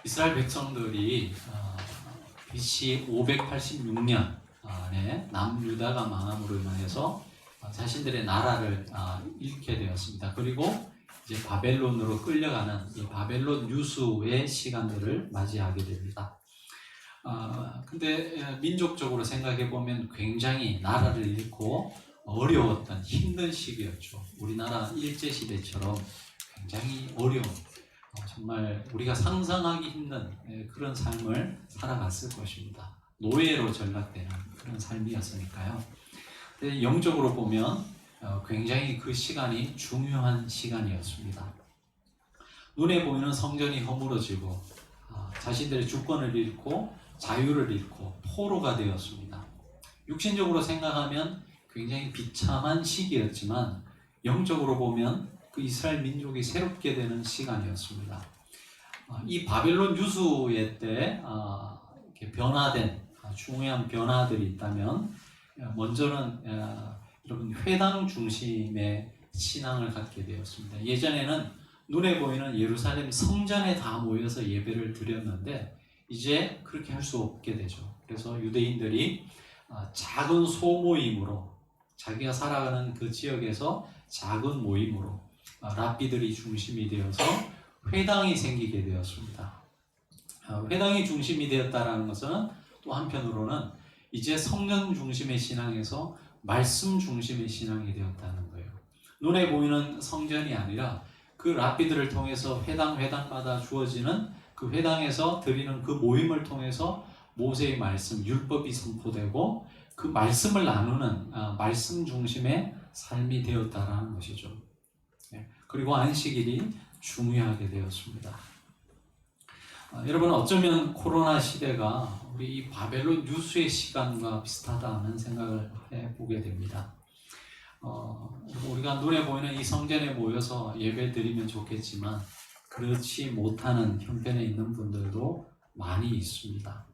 이스라엘 백성들이 BC 586년에 남유다가 망함으로 인하여서 자신들의 나라를 잃게 되었습니다. 그리고 이제 바벨론으로 끌려가는 이 바벨론 유수의 시간들을 맞이하게 됩니다. 근데 민족적으로 생각해 보면 굉장히 나라를 잃고 어려웠던 힘든 시기였죠. 우리나라 일제시대처럼 굉장히 어려운 정말 우리가 상상하기 힘든 그런 삶을 살아갔을 것입니다. 노예로 전락되는 그런 삶이었으니까요. 근데 영적으로 보면 굉장히 그 시간이 중요한 시간이었습니다. 눈에 보이는 성전이 허물어지고 자신들의 주권을 잃고 자유를 잃고 포로가 되었습니다. 육신적으로 생각하면 굉장히 비참한 시기였지만 영적으로 보면 그 이스라엘 민족이 새롭게 되는 시간이었습니다. 이 바벨론 유수의 때 이렇게 변화된 중요한 변화들이 있다면 먼저는 여러분 회당 중심의 신앙을 갖게 되었습니다. 예전에는 눈에 보이는 예루살렘 성전에 다 모여서 예배를 드렸는데 이제 그렇게 할 수 없게 되죠. 그래서 유대인들이 작은 소모임으로 자기가 살아가는 그 지역에서 작은 모임으로 랍비들이 중심이 되어서 회당이 생기게 되었습니다. 회당이 중심이 되었다는 것은 또 한편으로는 이제 성전 중심의 신앙에서 말씀 중심의 신앙이 되었다는 거예요. 눈에 보이는 성전이 아니라 그 랍비들을 통해서 회당마다 주어지는 그 회당에서 드리는 그 모임을 통해서 모세의 말씀, 율법이 선포되고 그 말씀을 나누는 말씀 중심의 삶이 되었다라는 것이죠. 그리고 안식일이 중요하게 되었습니다. 여러분 어쩌면 코로나 시대가 우리 이 바벨론 유수의 시간과 비슷하다는 생각을 해보게 됩니다. 우리가 눈에 보이는 이 성전에 모여서 예배 드리면 좋겠지만 그렇지 못하는 형편에 있는 분들도 많이 있습니다.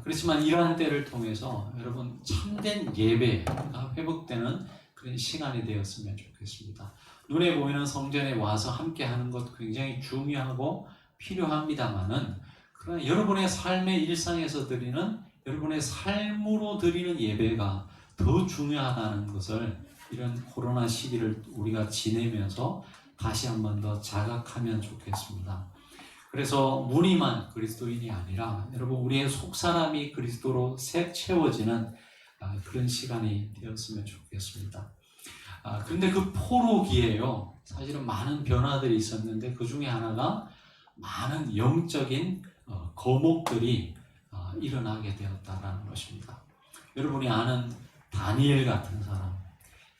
그렇지만 이러한 때를 통해서 여러분 참된 예배가 회복되는 그런 시간이 되었으면 좋겠습니다. 눈에 보이는 성전에 와서 함께 하는 것 굉장히 중요하고 필요합니다만은 그러나 여러분의 삶의 일상에서 드리는 여러분의 삶으로 드리는 예배가 더 중요하다는 것을 이런 코로나 시기를 우리가 지내면서 다시 한 번 더 자각하면 좋겠습니다. 그래서 무늬만 그리스도인이 아니라 여러분 우리의 속사람이 그리스도로 채워지는 그런 시간이 되었으면 좋겠습니다. 그런데 그 포로기에요. 사실은 많은 변화들이 있었는데 그 중에 하나가 많은 영적인 거목들이 일어나게 되었다라는 것입니다. 여러분이 아는 다니엘 같은 사람,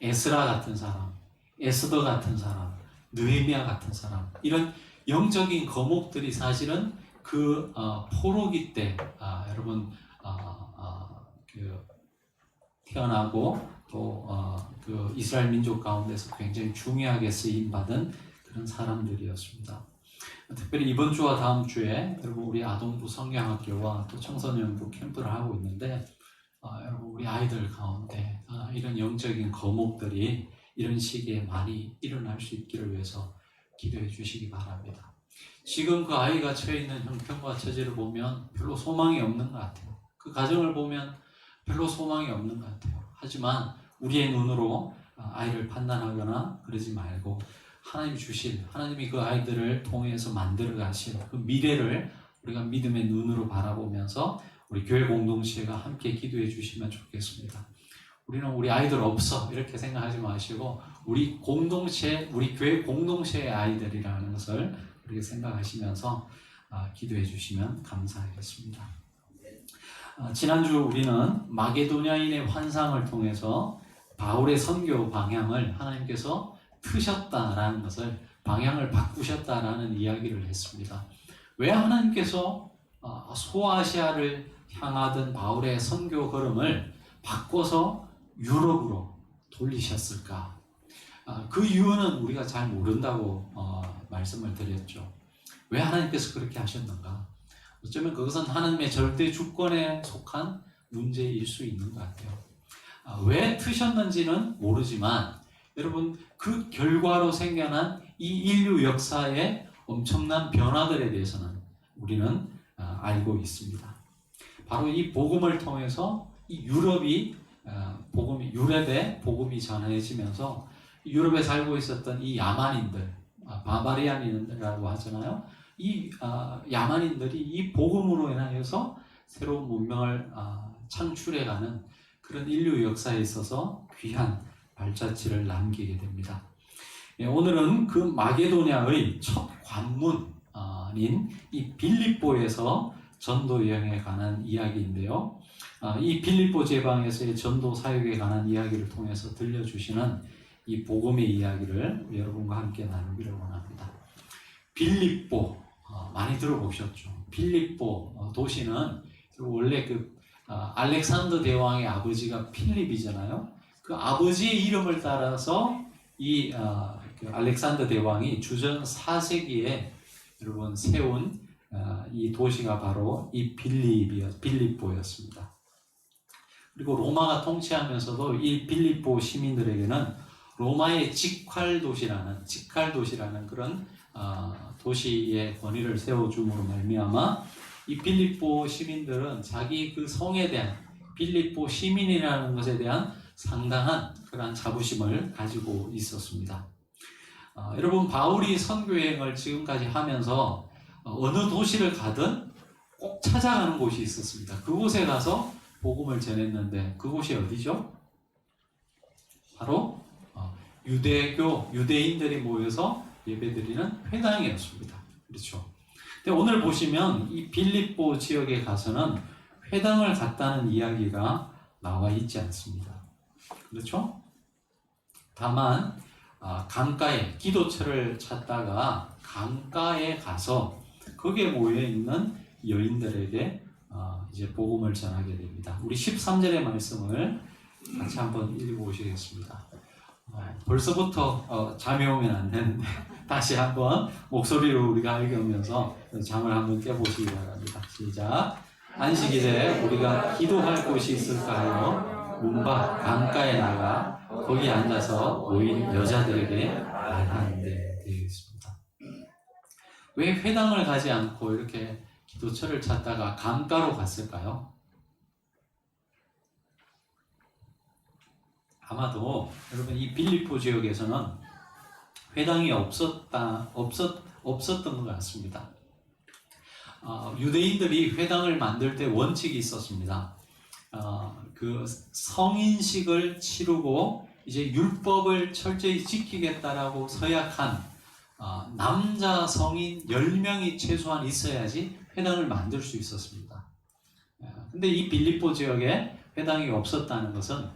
에스라 같은 사람, 에스더 같은 사람, 느헤미야 같은 사람 이런 영적인 거목들이 사실은 그 포로기 때 여러분 태어나고 또 그 이스라엘 민족 가운데서 굉장히 중요하게 쓰임 받은 그런 사람들이었습니다. 특별히 이번 주와 다음 주에 여러분 우리 아동부 성경학교와 또 청소년부 캠프를 하고 있는데 여러분 우리 아이들 가운데 이런 영적인 거목들이 이런 시기에 많이 일어날 수 있기를 위해서 기도해 주시기 바랍니다. 지금 그 아이가 처해 있는 형편과 처지를 보면 별로 소망이 없는 것 같아요. 그 가정을 보면 별로 소망이 없는 것 같아요. 하지만 우리의 눈으로 아이를 판단하거나 그러지 말고 하나님 주실, 하나님이 그 아이들을 통해서 만들어 가실 그 미래를 우리가 믿음의 눈으로 바라보면서 우리 교회 공동체가 함께 기도해 주시면 좋겠습니다. 우리는 우리 아이들 없어 이렇게 생각하지 마시고 우리 공동체, 우리 교회 공동체의 아이들이라는 것을 우리가 생각하시면서 기도해 주시면 감사하겠습니다. 지난주 우리는 마게도냐인의 환상을 통해서 바울의 선교 방향을 하나님께서 트셨다라는 것을 방향을 바꾸셨다라는 이야기를 했습니다. 왜 하나님께서 소아시아를 향하던 바울의 선교 걸음을 바꿔서 유럽으로 돌리셨을까? 그 이유는 우리가 잘 모른다고 말씀을 드렸죠. 왜 하나님께서 그렇게 하셨는가? 어쩌면 그것은 하나님의 절대 주권에 속한 문제일 수 있는 것 같아요. 왜 트셨는지는 모르지만 여러분 그 결과로 생겨난 이 인류 역사의 엄청난 변화들에 대해서는 우리는 알고 있습니다. 바로 이 복음을 통해서 이 유럽에 복음이 전해지면서 유럽에 살고 있었던 이 야만인들, 바바리안인이라고 하잖아요. 이 야만인들이 이 복음으로 인하여서 새로운 문명을 창출해가는 그런 인류 역사에 있어서 귀한 발자취를 남기게 됩니다. 오늘은 그 마게도냐의 첫 관문인 이 빌립보에서 전도 여행에 관한 이야기인데요. 이 빌립보 제방에서의 전도 사역에 관한 이야기를 통해서 들려주시는 이 복음의 이야기를 여러분과 함께 나누기를 원합니다. 빌립보 많이 들어보셨죠? 빌립보 도시는 원래 알렉산더 대왕의 아버지가 필립이잖아요. 그 아버지의 이름을 따라서 이 알렉산더 대왕이 주전 4세기에 여러분 세운 이 도시가 바로 이 빌립보였습니다. 그리고 로마가 통치하면서도 이 빌립보 시민들에게는 로마의 직할도시라는 그런 도시의 권위를 세워줌으로 말미암아 이 빌립보 시민들은 자기 그 성에 대한 빌립보 시민이라는 것에 대한 상당한 그런 자부심을 가지고 있었습니다. 여러분 바울이 선교여행을 지금까지 하면서 어느 도시를 가든 꼭 찾아가는 곳이 있었습니다. 그곳에 가서 복음을 전했는데 그곳이 어디죠? 바로 유대인들이 모여서 예배드리는 회당이었습니다. 그렇죠? 근데 오늘 보시면 이 빌립보 지역에 가서는 회당을 갔다는 이야기가 나와 있지 않습니다. 그렇죠? 다만 강가에 기도처를 찾다가 강가에 가서 거기에 모여 있는 여인들에게 이제 복음을 전하게 됩니다. 우리 13절의 말씀을 같이 한번 읽어보시겠습니다. 벌써부터 잠이 오면 안 되는데 다시 한번 목소리로 우리가 읽으면서 잠을 한번 깨보시기 바랍니다. 시작. 안식일에 우리가 기도할 곳이 있을까 하여 문밖 강가에 나가 거기 앉아서 모인 여자들에게 말하는데 되겠습니다. 왜 회당을 가지 않고 이렇게 기도처를 찾다가 강가로 갔을까요? 아마도 여러분 이 빌립보 지역에서는 회당이 없었던 것 같습니다. 유대인들이 회당을 만들 때 원칙이 있었습니다. 그 성인식을 치르고 이제 율법을 철저히 지키겠다라고 서약한 남자 성인 10명이 최소한 있어야지 회당을 만들 수 있었습니다. 근데 이 빌립보 지역에 회당이 없었다는 것은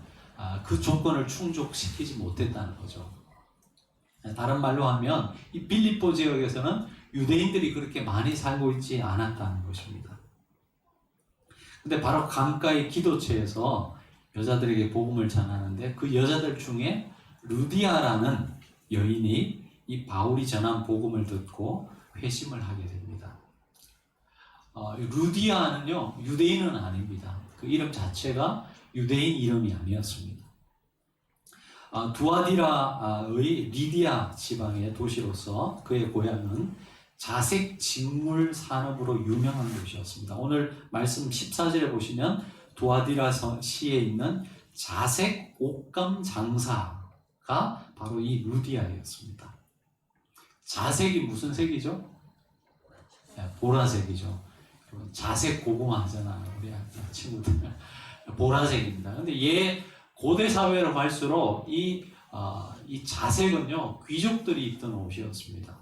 그 조건을 충족시키지 못했다는 거죠. 다른 말로 하면 이 빌립보 지역에서는 유대인들이 그렇게 많이 살고 있지 않았다는 것입니다. 근데 바로 강가의 기도처에서 여자들에게 복음을 전하는데 그 여자들 중에 루디아라는 여인이 이 바울이 전한 복음을 듣고 회심을 하게 됩니다. 루디아는요 유대인은 아닙니다. 그 이름 자체가 유대인 이름이 아니었습니다. 두아디라의 리디아 지방의 도시로서 그의 고향은 자색 직물 산업으로 유명한 곳이었습니다. 오늘 말씀 14절에 보시면 두아디라 시에 있는 자색 옷감 장사가 바로 이 루디아였습니다. 자색이 무슨 색이죠? 보라색이죠. 자색 고구마 하잖아요. 우리 친구들. 보라색입니다. 근데 얘 고대 사회로 갈수록 이 자색은요 귀족들이 입던 옷이었습니다.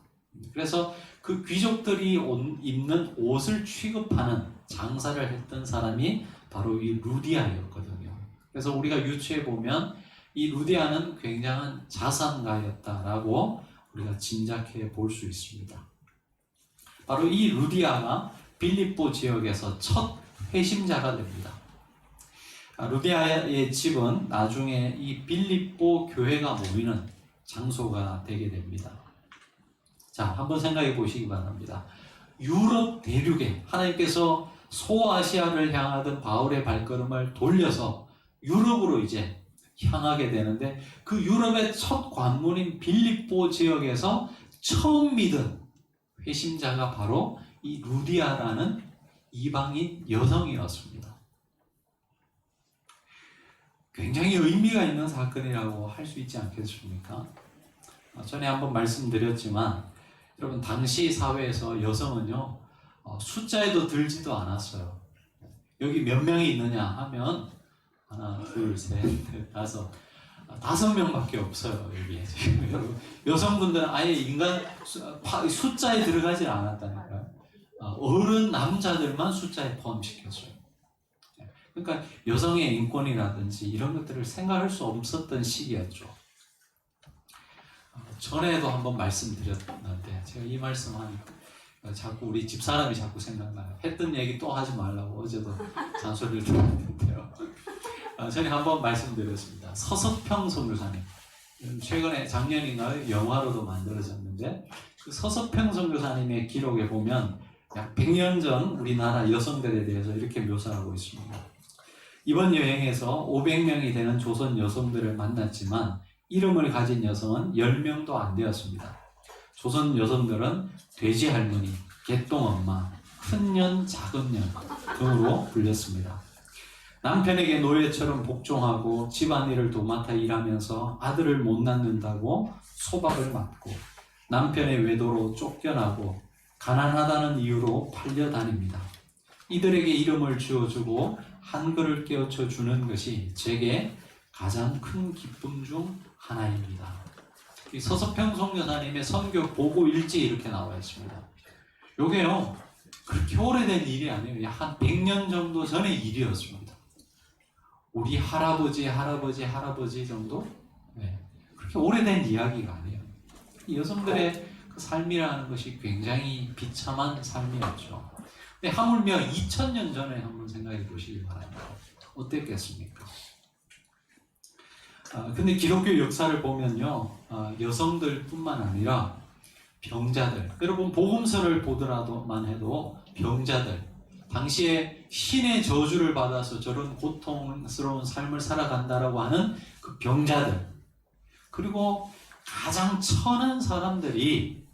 그래서 그 귀족들이 입는 옷을 취급하는 장사를 했던 사람이 바로 이 루디아였거든요. 그래서 우리가 유추해 보면 이 루디아는 굉장한 자산가였다라고 우리가 짐작해 볼 수 있습니다. 바로 이 루디아가 빌립보 지역에서 첫 회심자가 됩니다. 루디아의 집은 나중에 이 빌립보 교회가 모이는 장소가 되게 됩니다. 자, 한번 생각해 보시기 바랍니다. 유럽 대륙에 하나님께서 소아시아를 향하던 바울의 발걸음을 돌려서 유럽으로 이제 향하게 되는데 그 유럽의 첫 관문인 빌립보 지역에서 처음 믿은 회심자가 바로 이 루디아라는 이방인 여성이었습니다. 굉장히 의미가 있는 사건이라고 할 수 있지 않겠습니까? 전에 한번 말씀드렸지만 여러분 당시 사회에서 여성은요 숫자에도 들지도 않았어요. 여기 몇 명이 있느냐 하면 하나, 둘, 셋, 넷, 다섯 명밖에 없어요. 여기에 지금 여성분들은 아예 인간 숫자에 들어가지 않았다니까요. 어른 남자들만 숫자에 포함시켰어요. 그러니까 여성의 인권이라든지 이런 것들을 생각할 수 없었던 시기였죠. 전에도 한번 말씀드렸는데 제가 이 말씀하니까 자꾸 우리 집사람이 자꾸 생각나요. 했던 얘기 또 하지 말라고 어제도 잔소리를 들었는데요. 전에 한번 말씀드렸습니다. 서석평 선교사님, 최근에 작년인가 영화로도 만들어졌는데 그 서석평 선교사님의 기록에 보면 약 100년 전 우리나라 여성들에 대해서 이렇게 묘사하고 있습니다. 이번 여행에서 500명이 되는 조선 여성들을 만났지만 이름을 가진 여성은 10명도 안 되었습니다. 조선 여성들은 돼지 할머니, 개똥 엄마, 큰 년, 작은 년 등으로 불렸습니다. 남편에게 노예처럼 복종하고 집안일을 도맡아 일하면서 아들을 못 낳는다고 소박을 맞고 남편의 외도로 쫓겨나고 가난하다는 이유로 팔려다닙니다. 이들에게 이름을 지어주고 한글을 깨우쳐 주는 것이 제게 가장 큰 기쁨 중 하나입니다. 이 서석평 선교사님의 선교 보고 일지에 이렇게 나와 있습니다. 요게요 그렇게 오래된 일이 아니에요. 한 100년 정도 전의 일이었습니다. 우리 할아버지 정도? 네. 그렇게 오래된 이야기가 아니에요. 이 여성들의 그 삶이라는 것이 굉장히 비참한 삶이었죠. 근데 하물며 2000년 전에 한번 생각해 보시기 바랍니다. 어땠겠습니까? 근데 기독교 역사를 보면요, 여성들뿐만 아니라 병자들, 여러분 복음서를 보더라도만 해도 병자들, 당시에 신의 저주를 받아서 저런 고통스러운 삶을 살아간다라고 하는 그 병자들, 그리고 가장 천한 사람들이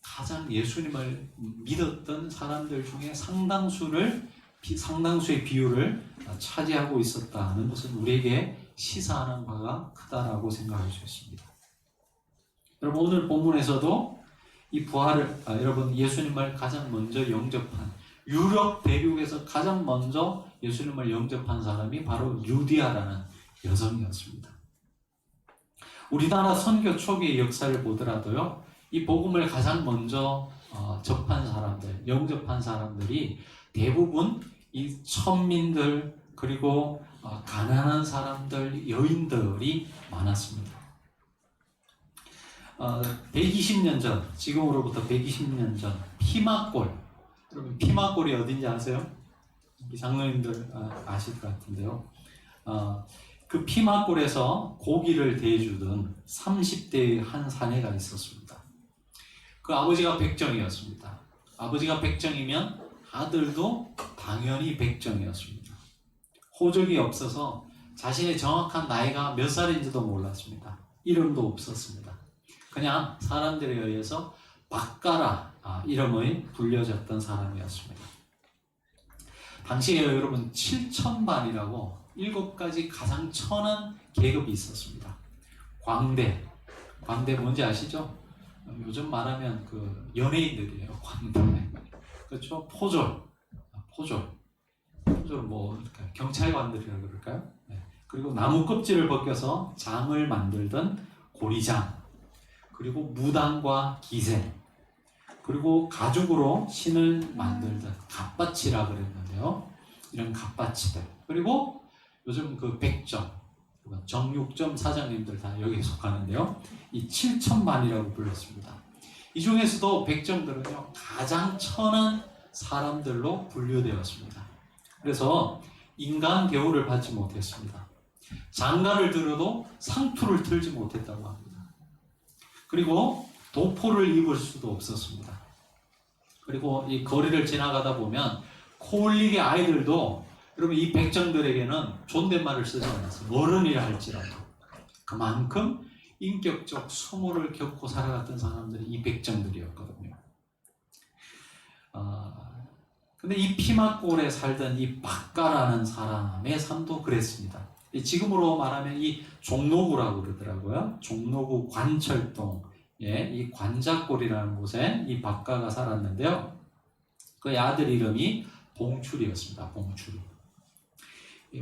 가장 예수님을 믿었던 사람들 중에 상당수의 비율을 차지하고 있었다는 것은 우리에게 시사하는 바가 크다라고 생각할 수 있습니다. 여러분 오늘 본문에서도 이 부활을 여러분 예수님을 가장 먼저 영접한 유럽 대륙에서 가장 먼저 예수님을 영접한 사람이 바로 루디아라는 여성이었습니다. 우리나라 선교 초기의 역사를 보더라도요, 이 복음을 가장 먼저 접한 사람들, 영접한 사람들이 대부분 이 천민들 그리고 가난한 사람들, 여인들이 많았습니다. 120년 전, 지금으로부터 120년 전 피막골, 여러분 피막골이 어딘지 아세요? 우리 장로님들 아실 것 같은데요. 그 피막골에서 고기를 대주던 30대의 한 사내가 있었습니다. 그 아버지가 백정이었습니다. 아버지가 백정이면 아들도 당연히 백정이었습니다. 호적이 없어서 자신의 정확한 나이가 몇 살인지도 몰랐습니다. 이름도 없었습니다. 그냥 사람들에 의해서 박가라 이름이 불려졌던 사람이었습니다. 당시에 여러분 7천반이라고 7가지 가장 천한 계급이 있었습니다. 광대 뭔지 아시죠? 요즘 말하면 그 연예인들이에요. 광대. 그렇죠? 포졸 뭐 경찰관들이라 그럴까요? 네. 그리고 나무 껍질을 벗겨서 장을 만들던 고리장, 그리고 무당과 기생, 그리고 가죽으로 신을 만들던 갑바치라 그랬는데요. 이런 갑바치들, 그리고 요즘 그 백점, 정육점 사장님들 다 여기에 속하는데요. 이 7천반이라고 불렀습니다. 이 중에서도 백점들은요 가장 천한 사람들로 분류되었습니다. 그래서 인간 대우를 받지 못했습니다. 장가를 들어도 상투를 틀지 못했다고 합니다. 그리고 도포를 입을 수도 없었습니다. 그리고 이 거리를 지나가다 보면 코올릭의 아이들도 여러분 이 백정들에게는 존댓말을 쓰지 않았어요. 어른이라 할지라도. 그만큼 인격적 수모를 겪고 살아갔던 사람들이 이 백정들이었거든요. 근데 이 피막골에 살던 이 박가라는 사람의 삶도 그랬습니다. 지금으로 말하면 이 종로구라고 그러더라고요. 종로구 관철동, 이 관자골이라는 곳에 이 박가가 살았는데요. 그의 아들 이름이 봉출이었습니다. 봉출이.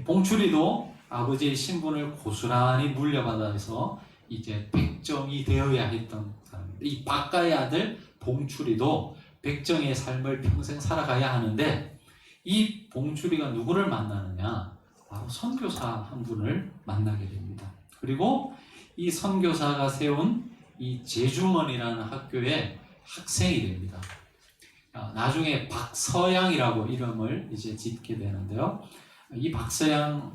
봉출이도 아버지의 신분을 고스란히 물려받아서 이제 백정이 되어야 했던 사람입니다. 이 박가의 아들 봉출이도 백정의 삶을 평생 살아가야 하는데, 이 봉출이가 누구를 만나느냐? 바로 선교사 한 분을 만나게 됩니다. 그리고 이 선교사가 세운 이 제주먼이라는 학교의 학생이 됩니다. 나중에 박서양이라고 이름을 이제 짓게 되는데요. 이 박서양이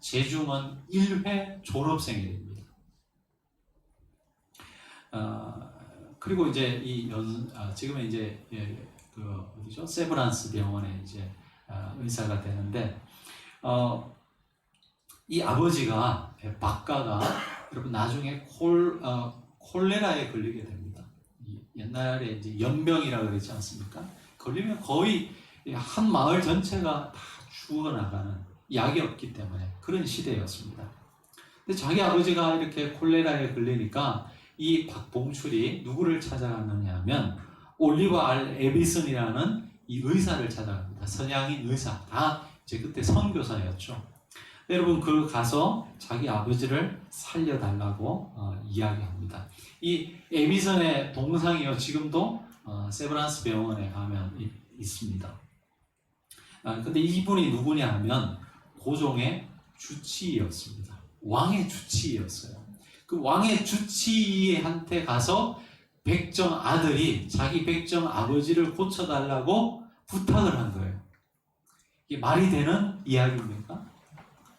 제주먼 1회 졸업생이 됩니다. 그리고 이제 지금은 이제 어디죠? 세브란스 병원에 이제 의사가 되는데, 이 아버지가 박가가 여러분 나중에 콜레라에 걸리게 됩니다. 옛날에 이제 연병이라고 그랬지 않습니까? 걸리면 거의 한 마을 전체가 다 죽어나가는, 약이 없기 때문에 그런 시대였습니다. 근데 자기 아버지가 이렇게 콜레라에 걸리니까 이 박봉출이 누구를 찾아갔느냐 하면 올리버 알 에비슨이라는 이 의사를 찾아갑니다. 서양인 의사, 다 이제 그때 선교사였죠. 여러분, 그 가서 자기 아버지를 살려달라고 이야기합니다. 이 에비슨의 동상이요, 지금도 세브란스 병원에 가면 있습니다. 근데 이분이 누구냐 하면 고종의 주치의였습니다. 왕의 주치의였어요. 그 왕의 주치의한테 가서 백정 아들이 자기 백정 아버지를 고쳐달라고 부탁을 한 거예요. 이게 말이 되는 이야기입니까?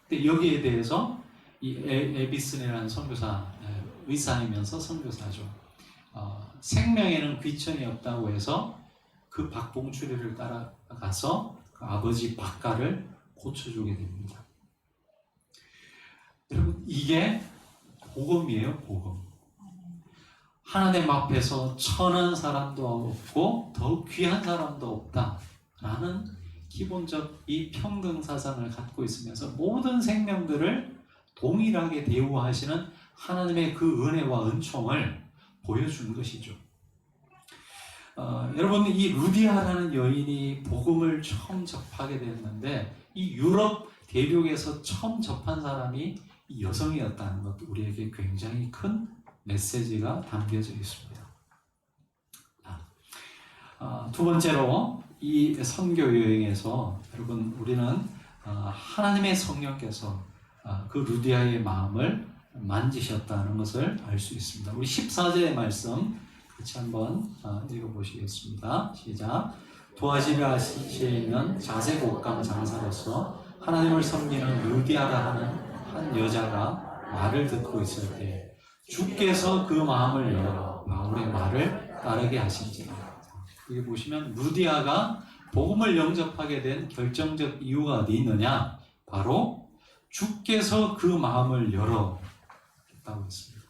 근데 여기에 대해서 이 에비슨이라는 선교사, 의사이면서 선교사죠. 생명에는 귀천이 없다고 해서 그 박봉출이를 따라가서 그 아버지 박가를 고쳐주게 됩니다. 여러분, 이게 복음이에요, 복음. 하나님 앞에서 천한 사람도 없고 더 귀한 사람도 없다라는 기본적 이 평등 사상을 갖고 있으면서 모든 생명들을 동일하게 대우하시는 하나님의 그 은혜와 은총을 보여준 것이죠. 여러분, 이 루디아라는 여인이 복음을 처음 접하게 됐는데, 이 유럽 대륙에서 처음 접한 사람이 이 여성이었다는 것도 우리에게 굉장히 큰 메시지가 담겨져 있습니다. 두 번째로 이 선교 여행에서 여러분, 우리는 하나님의 성령께서 그 루디아의 마음을 만지셨다는 것을 알 수 있습니다. 우리 14절의 말씀 같이 한번 읽어보시겠습니다. 시작. 도화지를 하시는 자색 옷감 장사로서 하나님을 섬기는 루디아라 하는 한 여자가 말을 듣고 있을 때 주께서 그 마음을 열어 바울의 말을 따르게 하신지라. 여기 보시면 루디아가 복음을 영접하게 된 결정적 이유가 어디 있느냐? 바로 주께서 그 마음을 열어 줬다고 했습니다.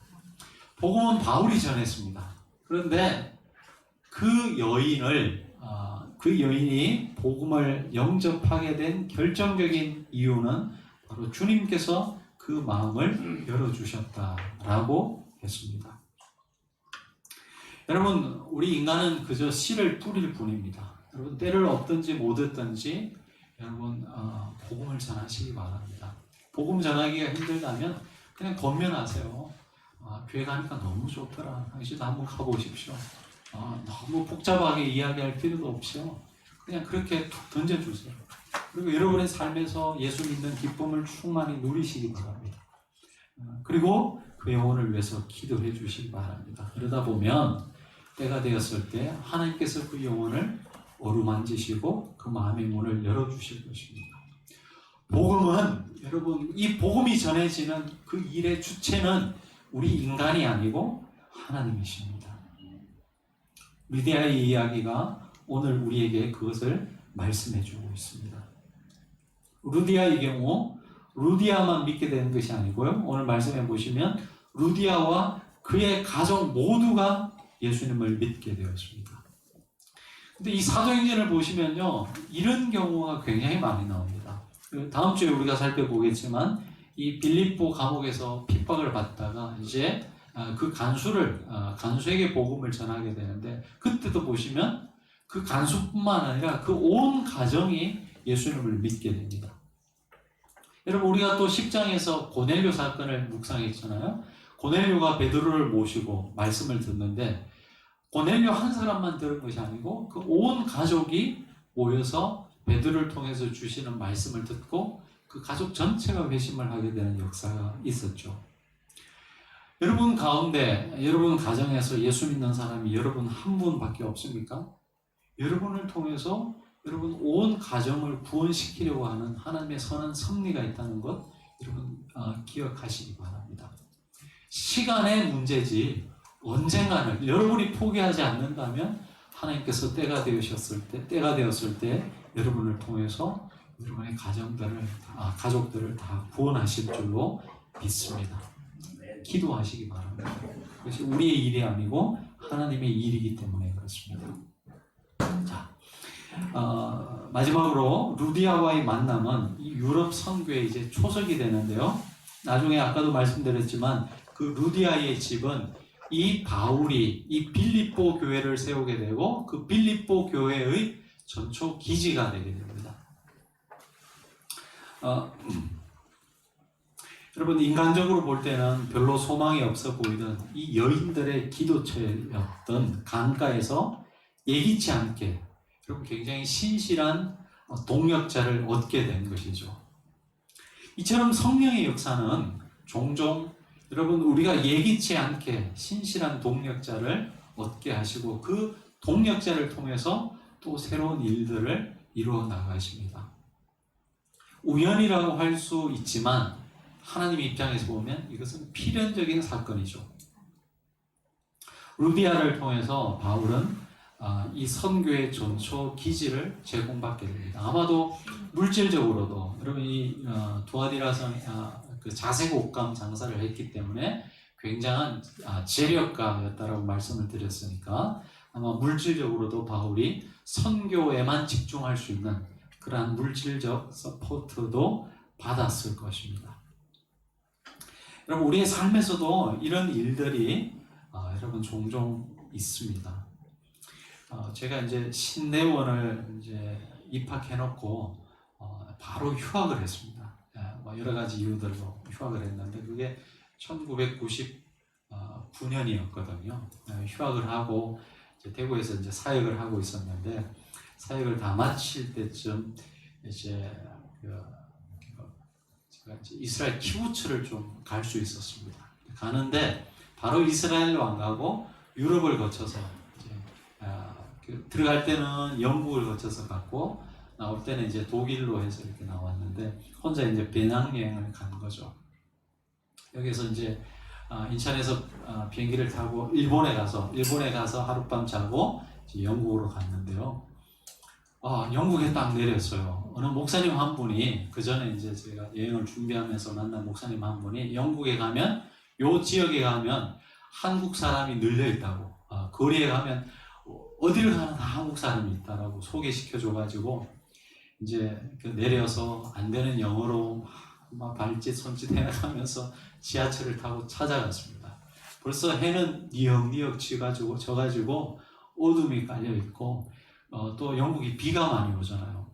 복음은 바울이 전했습니다. 그런데 그 여인이 복음을 영접하게 된 결정적인 이유는 바로 주님께서 그 마음을 열어주셨다라고 했습니다. 여러분, 우리 인간은 그저 씨를 뿌릴 뿐입니다. 여러분, 때를 얻든지 못 얻든지 여러분 복음을 전하시기 바랍니다. 복음 전하기가 힘들다면 그냥 권면하세요. 교회 가니까 너무 좋더라. 당신도 한번 가보십시오. 너무 복잡하게 이야기할 필요도 없이요. 그냥 그렇게 툭 던져주세요. 그리고 여러분의 삶에서 예수 믿는 기쁨을 충만히 누리시기 바랍니다. 그리고 그 영혼을 위해서 기도해 주시기 바랍니다. 그러다 보면 때가 되었을 때 하나님께서 그 영혼을 어루만지시고 그 마음의 문을 열어주실 것입니다. 복음은, 여러분, 이 복음이 전해지는 그 일의 주체는 우리 인간이 아니고 하나님이십니다. 루디아의 이야기가 오늘 우리에게 그것을 말씀해 주고 있습니다. 루디아의 경우 루디아만 믿게 되는 것이 아니고요. 오늘 말씀해 보시면 루디아와 그의 가족 모두가 예수님을 믿게 되었습니다. 근데 이 사도행전을 보시면요, 이런 경우가 굉장히 많이 나옵니다. 다음 주에 우리가 살펴보겠지만 이 빌립보 감옥에서 핍박을 받다가 이제 그 간수에게 복음을 전하게 되는데, 그때도 보시면 그 간수뿐만 아니라 그 온 가정이 예수님을 믿게 됩니다. 여러분, 우리가 또 10장에서 고넬료 사건을 묵상했잖아요. 고넬료가 베드로를 모시고 말씀을 듣는데 고넬료 한 사람만 들은 것이 아니고 그 온 가족이 모여서 베드로를 통해서 주시는 말씀을 듣고 그 가족 전체가 회심을 하게 되는 역사가 있었죠. 여러분 가운데, 여러분 가정에서 예수 믿는 사람이 여러분 한 분밖에 없습니까? 여러분을 통해서 여러분 온 가정을 구원시키려고 하는 하나님의 선한 섭리가 있다는 것 여러분 기억하시기 바랍니다. 시간의 문제지 언젠가는 여러분이 포기하지 않는다면 하나님께서 때가 되었을 때 여러분을 통해서 여러분의 가족들을 다 구원하실 줄로 믿습니다. 기도하시기 바랍니다. 그것이 우리의 일이 아니고 하나님의 일이기 때문에 그렇습니다. 자, 마지막으로 루디아와의 만남은 이 유럽 선교에 이제 초석이 되는데요. 나중에 아까도 말씀드렸지만 그 루디아의 집은 이 바울이 이 빌립보 교회를 세우게 되고 그 빌립보 교회의 전초 기지가 되게 됩니다. 여러분, 인간적으로 볼 때는 별로 소망이 없어 보이던 이 여인들의 기도처였던 강가에서 예기치 않게 여러분 굉장히 신실한 동역자를 얻게 된 것이죠. 이처럼 성령의 역사는 종종 여러분 우리가 예기치 않게 신실한 동역자를 얻게 하시고 그 동역자를 통해서 또 새로운 일들을 이루어 나가십니다. 우연이라고 할 수 있지만 하나님 입장에서 보면 이것은 필연적인 사건이죠. 루디아를 통해서 바울은 이 선교의 전초 기지를 제공받게 됩니다. 아마도 물질적으로도 여러분 이 두아디라성 그 자색 옷감 장사를 했기 때문에 굉장한 재력가였다라고 말씀을 드렸으니까 아마 물질적으로도 바울이 선교에만 집중할 수 있는 그러한 물질적 서포트도 받았을 것입니다. 여러분 우리의 삶에서도 이런 일들이 여러분 종종 있습니다. 제가 이제 신내원을 이제 입학해놓고 바로 휴학을 했습니다. 여러 가지 이유들로 휴학을 했는데 그게 1999년이었거든요. 휴학을 하고 이제 대구에서 이제 사역을 하고 있었는데 사역을 다 마칠 때쯤 이제 제가 이제 이스라엘 키부츠를 좀 갈 수 있었습니다. 가는데 바로 이스라엘로 안 가고 유럽을 거쳐서 이제 들어갈 때는 영국을 거쳐서 갔고 나올 때는 이제 독일로 해서 이렇게 나왔는데 혼자 이제 배낭여행을 간 거죠. 여기서 이제 인천에서 비행기를 타고 일본에 가서 하룻밤 자고 이제 영국으로 갔는데요. 영국에 딱 내렸어요. 어느 목사님 한 분이 그 전에 이제 제가 여행을 준비하면서 만난 목사님 한 분이 영국에 가면 요 지역에 가면 한국 사람이 널려 있다고 거리에 가면 어디를 가나 다 한국 사람이 있다라고 소개시켜 줘가지고 이제 내려서 안 되는 영어로 막 발짓 손짓 해나가면서 지하철을 타고 찾아갔습니다. 벌써 해는 니역니역 져가지고 어둠이 깔려 있고 또 영국이 비가 많이 오잖아요.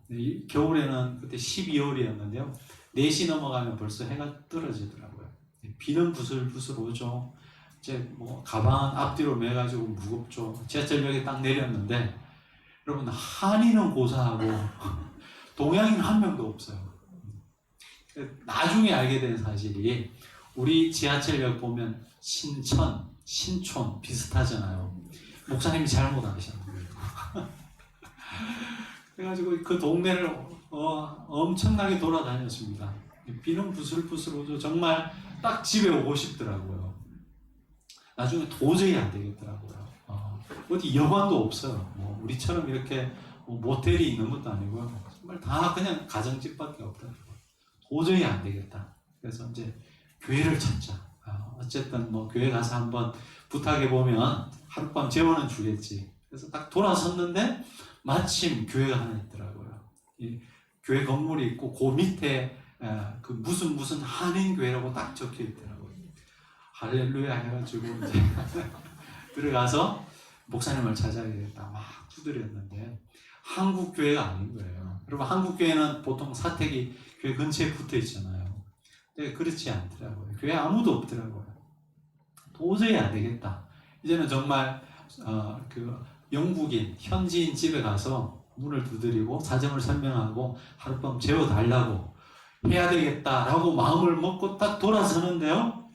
겨울에는 그때 12월이었는데요. 4시 넘어가면 벌써 해가 떨어지더라고요. 비는 부슬부슬 오죠. 이제 뭐 가방 앞뒤로 매가지고 무겁죠. 지하철역에 딱 내렸는데 여러분 한인은 고사하고 동양인 한 명도 없어요. 나중에 알게 된 사실이 우리 지하철역 보면 신천, 신촌 비슷하잖아요. 목사님이 잘못 아셨는 거예요. 그래가지고 그 동네를 엄청나게 돌아다녔습니다. 비는 부슬부슬 오죠. 정말 딱 집에 오고 싶더라고요. 나중에 도저히 안 되겠더라고요. 어디 여관도 없어요. 뭐 우리처럼 이렇게 모텔이 있는 것도 아니고요. 정말 다 그냥 가정집밖에 없더라고요. 도저히 안 되겠다. 그래서 이제 교회를 찾자. 어쨌든 뭐 교회 가서 한번 부탁해 보면 하룻밤 재워는 주겠지. 그래서 딱 돌아섰는데 마침 교회가 하나 있더라고요. 이 교회 건물이 있고 그 밑에 그 무슨 한인교회라고 딱 적혀 있더라고요. 할렐루야 해가지고 이제 들어가서 목사님을 찾아야겠다 막 두드렸는데 한국 교회가 아닌 거예요. 여러분 한국 교회는 보통 사택이 교회 근처에 붙어 있잖아요. 근데 그렇지 않더라고요. 교회 아무도 없더라고요. 도저히 안 되겠다. 이제는 정말 그 영국인 현지인 집에 가서 문을 두드리고 사정을 설명하고 하룻밤 재워달라고 해야 되겠다라고 마음을 먹고 딱 돌아서는데요.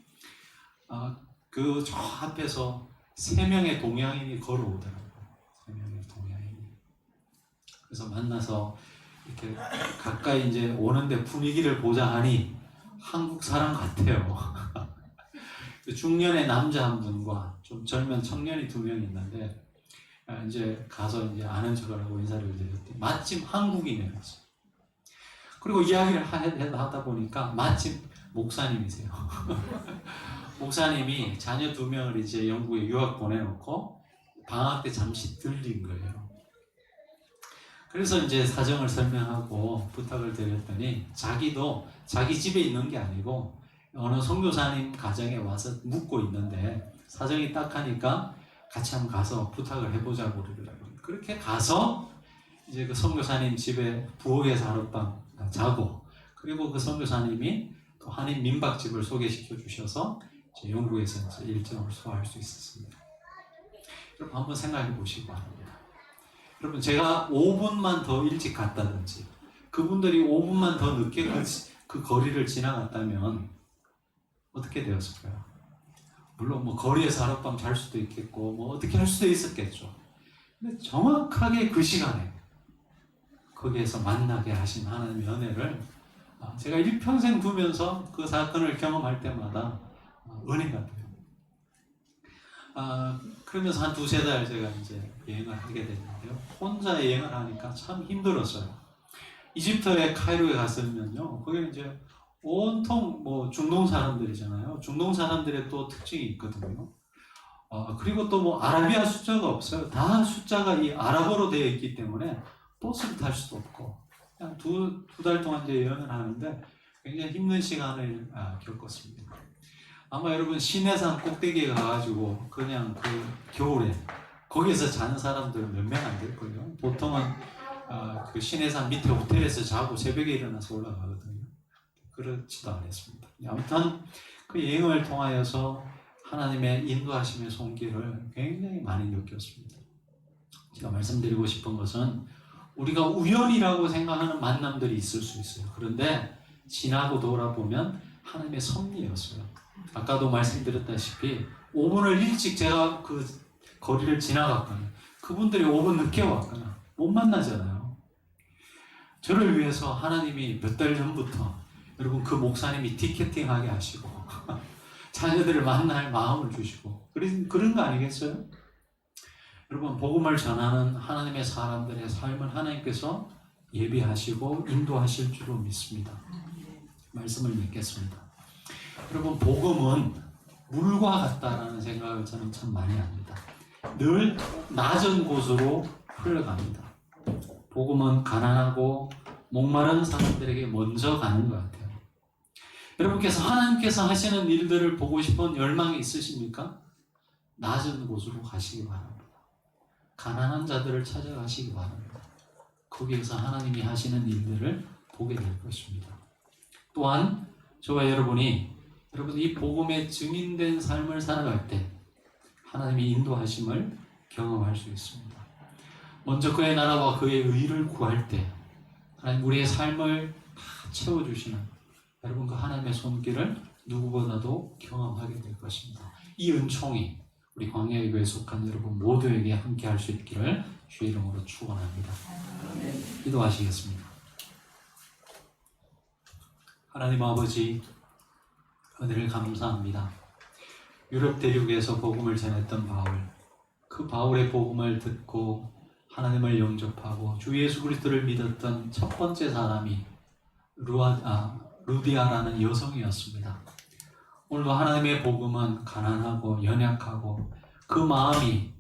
그 저 앞에서 3명의 동양인이 걸어오더라고요. 3명의 동양인이. 그래서 만나서 이렇게 가까이 이제 오는데 분위기를 보자 하니 한국 사람 같아요. 중년의 남자 한 분과 좀 젊은 청년이 2명 있는데 이제 가서 이제 아는 척을 하고 인사를 드렸더니 마침 한국인이었어요. 그리고 이야기를 하다 보니까 마침 목사님이세요. 목사님이 자녀 2명을 이제 영국에 유학 보내놓고 방학 때 잠시 들린 거예요. 그래서 이제 사정을 설명하고 부탁을 드렸더니 자기도 자기 집에 있는 게 아니고 어느 선교사님 가정에 와서 묵고 있는데 사정이 딱 하니까 같이 한번 가서 부탁을 해보자고 그러더라고요. 그렇게 가서 이제 그 선교사님 집에 부엌에서 하룻밤 자고 그리고 그 선교사님이 또 한인 민박집을 소개시켜 주셔서 영국에서 이제 일정을 소화할 수 있었습니다. 여러분 한번 생각해 보시기 바랍니다. 여러분 제가 5분만 더 일찍 갔다든지 그분들이 5분만 더 늦게 그 거리를 지나갔다면 어떻게 되었을까요? 물론 뭐 거리에서 하룻밤 잘 수도 있겠고 뭐 어떻게 할 수도 있었겠죠. 근데 정확하게 그 시간에 거기에서 만나게 하신 하나님의 은혜를 제가 일평생 두면서 그 사건을 경험할 때마다 은혜가 돼요. 그러면서 한 2-3달 제가 이제 여행을 하게 됐는데요. 혼자 여행을 하니까 참 힘들었어요. 이집트의 카이로에 갔으면요. 거기는 이제 온통 뭐 중동 사람들이잖아요. 중동 사람들의 또 특징이 있거든요. 그리고 또 뭐 아라비아 숫자가 없어요. 다 숫자가 이 아랍어로 되어 있기 때문에 버스를 탈 수도 없고 그냥 두 달 동안 이제 여행을 하는데 굉장히 힘든 시간을 겪었습니다. 아마 여러분 시내산 꼭대기에 가가지고 그냥 그 겨울에 거기서 자는 사람들은 몇 명 안 될 거예요. 보통은 그 시내산 밑에 호텔에서 자고 새벽에 일어나서 올라가거든요. 그렇지도 않았습니다. 아무튼 그 여행을 통하여서 하나님의 인도하심의 손길을 굉장히 많이 느꼈습니다. 제가 말씀드리고 싶은 것은 우리가 우연이라고 생각하는 만남들이 있을 수 있어요. 그런데 지나고 돌아보면 하나님의 섭리였어요. 아까도 말씀드렸다시피 5분을 일찍 제가 그 거리를 지나갔거나 그분들이 5분 늦게 왔거나 못 만나잖아요. 저를 위해서 하나님이 몇 달 전부터 여러분 그 목사님이 티켓팅하게 하시고 자녀들을 만날 마음을 주시고 그런 거 아니겠어요? 여러분 복음을 전하는 하나님의 사람들의 삶을 하나님께서 예비하시고 인도하실 줄로 믿습니다. 말씀을 믿겠습니다. 여러분 복음은 물과 같다라는 생각을 저는 참 많이 합니다. 늘 낮은 곳으로 흘러갑니다. 복음은 가난하고 목마른 사람들에게 먼저 가는 것 같아요. 여러분께서 하나님께서 하시는 일들을 보고 싶은 열망이 있으십니까? 낮은 곳으로 가시기 바랍니다. 가난한 자들을 찾아가시기 바랍니다. 거기에서 하나님이 하시는 일들을 보게 될 것입니다. 또한 저와 여러분이 여러분 이 복음에 증인된 삶을 살아갈 때 하나님이 인도하심을 경험할 수 있습니다. 먼저 그의 나라와 그의 의를 구할 때 하나님 우리의 삶을 다 채워주시는 여러분 그 하나님의 손길을 누구보다도 경험하게 될 것입니다. 이 은총이 우리 광야의 교회에 속한 여러분 모두에게 함께 할 수 있기를 주의 이름으로 축원합니다. 기도하시겠습니다. 하나님 아버지 은혜를 감사합니다. 유럽 대륙에서 복음을 전했던 바울, 그 바울의 복음을 듣고 하나님을 영접하고 주 예수 그리스도를 믿었던 첫 번째 사람이 루디아라는 여성이었습니다. 오늘도 하나님의 복음은 가난하고 연약하고 그 마음이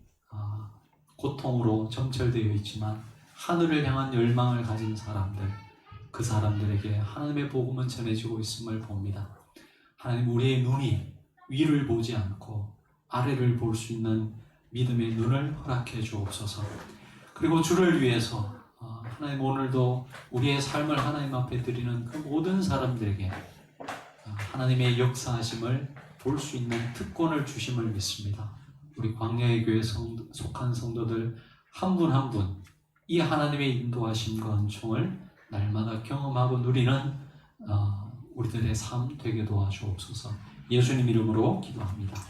고통으로 점철되어 있지만 하늘을 향한 열망을 가진 사람들, 그 사람들에게 하나님의 복음은 전해지고 있음을 봅니다. 하나님, 우리의 눈이 위를 보지 않고 아래를 볼 수 있는 믿음의 눈을 허락해 주옵소서. 그리고 주를 위해서 하나님, 오늘도 우리의 삶을 하나님 앞에 드리는 그 모든 사람들에게 하나님의 역사하심을 볼 수 있는 특권을 주심을 믿습니다. 우리 광야의 교회에 속한 성도들 한 분 한 분 이 하나님의 인도하심과 은총을 날마다 경험하고 누리는 우리들의 삶 되게 도와주옵소서. 예수님 이름으로 기도합니다.